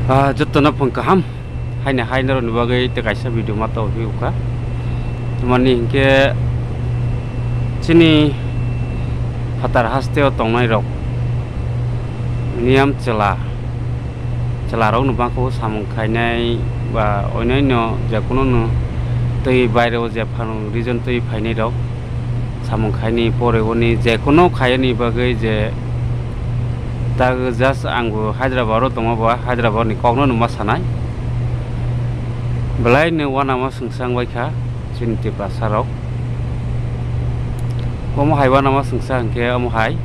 Jotona pangkaham haina ron bagai te kaisa video mata uka tumani hingke chini fatar hasteo tongnai rok niam chela rok nubangko samung khainai ba oinaino jakuno no tei baire o je phanu reason tei phainai rok samung khaini pore oni jekono khayani bagai je tak jas anggo Hyderabad tongo ba Hyderabad ni kokno numa sanai belai ne wana ma sungsang baikha chinti pasarok komo haiwana ma sungsang ke amo hai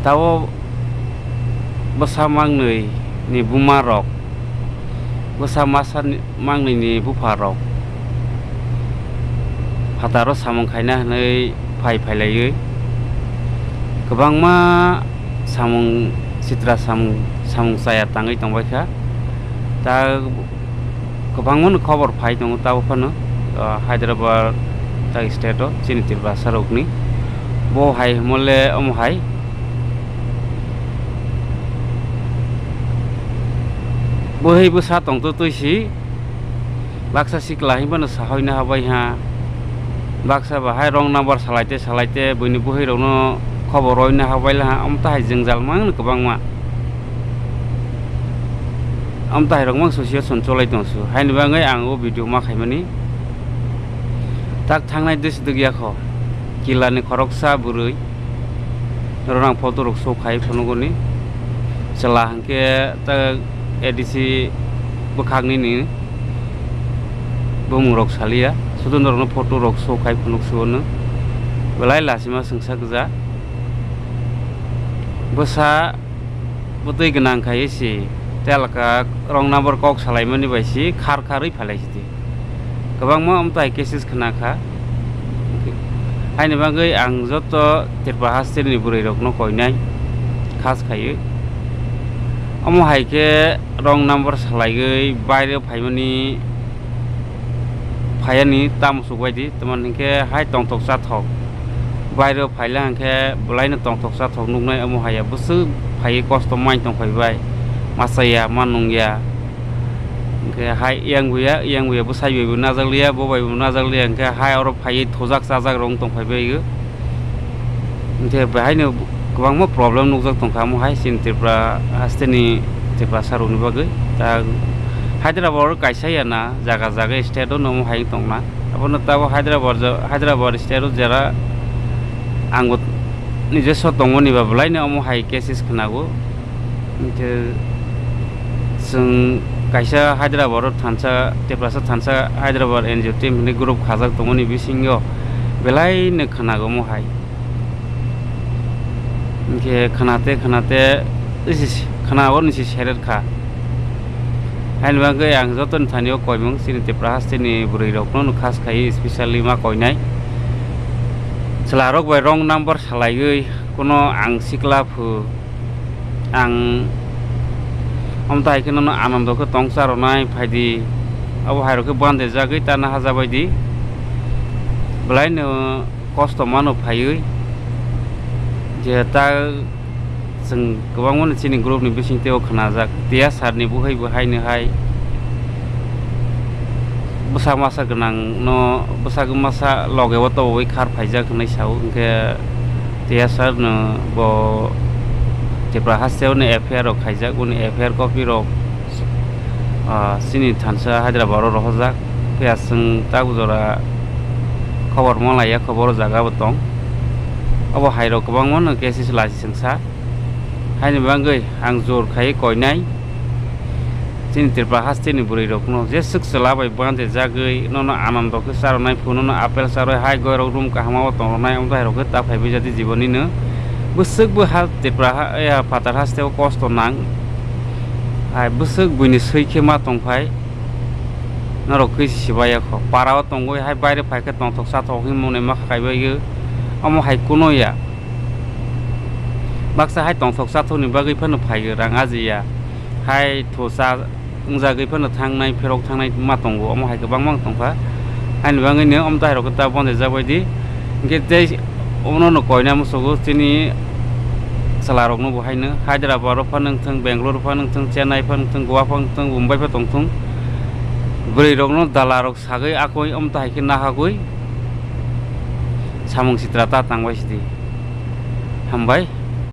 tawo besamang ni bumarok besamasan mangni ni bufarok hataro samung khaina nei phailaयै Kebangma samung citra samung saya tangai tongbaikha ta kebangmun khobor phai tong taw phano Hyderabad ta state o chini tirba sarokni bo hai mole om hai bo hei bo sa tong to toisi baksa siklahi bana sahoina habai ha baksa bahai rong number salaite bini bo hei rono khobor roina habaila amta hai jengjal mang kebangma amta hai rongmang sosial soncholai tongsu haini bangai ang o video ma khaimani tak thangnai dis dugya kho kilani khoroksa burui rorang photo rok so khai phonogoni chela hangke ta edisi bukhangni ni bumung rok salia sudun rok photo rok so khai phonoksu no belai lasima sungsa gja bosa butui genang khai si telaka rong number kok salaimani baisi khari phalaisi kebangma amtai cases khnakha haini bagai ang joto tirpa hasteni burui rok no koinai khas khai amo haike rong number salaigai baire phaimani phayani tamusuk baidi teman hingke hai tongtok sathok baire phaila hangke bulaina tongtok sathok nuknai amo haya busu phai kosto main tong phaibai masaya manungya hingke hai yang buya busai bu nazaglia bo bai bu nazaglia hingke hai oro phai thojak sajak rong tong phaibai ge hingke bahaino kwbangma problem nukjak tongkha amo hai sin tirpra hasteni tirpra saruni bagai ta Hyderabad kaisa yana jaga state no hai tongna abono tabo Hyderabad state jara anggot নিজস্ব tongoni ba belaina amo hai cases khnago inte sung kaisa Hyderabad thansa teprasa thansa Hyderabad NGO team ni group khajak tongoni bisingo belaina khnago mo hai inke khanate isi khnago ni serer kha hain bagai ang joton thanio koimung sini tepra hasteni burui rok no khas khai specially ma koinai Selarok by wrong number salaigai kono ang sikla phu ang amtai keno no anando ko tongsar nai phaidi abo hairo ke bande jagai tana haja baidi belai no kosto mano phaiui je ta sing kobangmon chini group ni bising teo khana jak tia sar ni buhai ne hai besa masa genang no besa masa loge wato wi khar phaijak nai sau ke tiasar no bo jepra haseu ne affair ro khaijak uni affair copy ro sini thansa Hyderabad ro hojak piasung tagujora khobor molaya khobor jaga botong abo hairo kobangmon cases lasi singsa haini bangai ang jor khai koinai chini tirpa hasteni burui rok no je suk chalabai bande jagai no anando ke saronai phuno no apel saroi hai goi rok room ka hama tongnai amdai rok ta phaibi jadi jiboni no busuk bu hal tirpa ya fatar hasteo kosto nang hai busuk buini suike ma tongphai narok ke sibaya kho parao tongoi hai baire phaike tongthok sathok himone ma khaibai ge amo hai kuno ya baksa hai tongthok sathok ni bagai phano phai rang ajiya hai thosa ungjagai phano thangnai pherok thangnai ma tongo amo hai gobang mang tongpha haini bangai ne amtai rok ta bonde jabaidi ge tei ono no koina musogo chini salarok no bohaino Hyderabad ro phanung thung Bangalore phanung thung Chennai phanung thung Goa phanung thung Mumbai pha tongthung bwrwi rok no dalarok sagui akoi amtai khe nahagui samung sitra ta tangbai sidi hambai